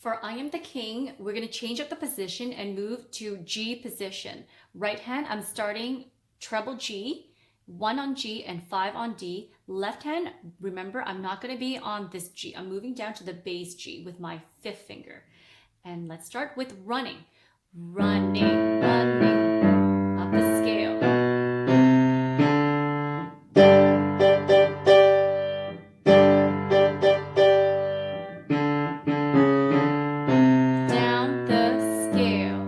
For I am the king, we're going to change up the position and move to G position. Right hand, I'm starting treble G, 1 on G and 5 on D. Left hand, remember, I'm not going to be on this G. I'm moving down to the bass G with my 5th finger. And let's start with running. Running, running, up the scale. Down the scale.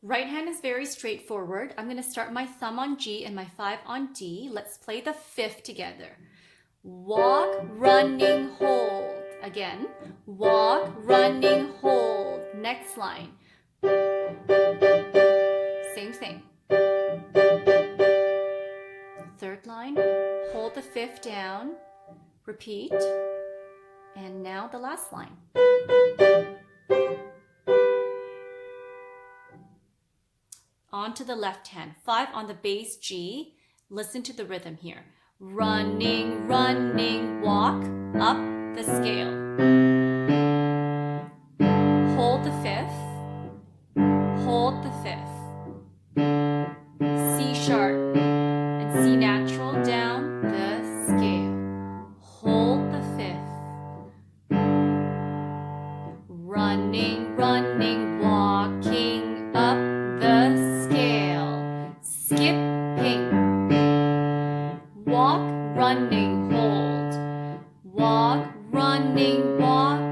Right hand is very straightforward. I'm going to start my thumb on G and my 5 on D. Let's play the 5th together. Walk, running, hold. Again, walk, running, hold. Next line. Same thing. 3rd line, hold the 5th down, repeat, and now the last line. On to the left hand, 5 on the bass G. Listen to the rhythm here. Running, running, walk up the scale. Hold the 5th, hold the 5th. C sharp and C natural down the scale. Hold the 5th. Running, running, walking up the scale. Skipping. Walk, running, hold. Walk, running, walk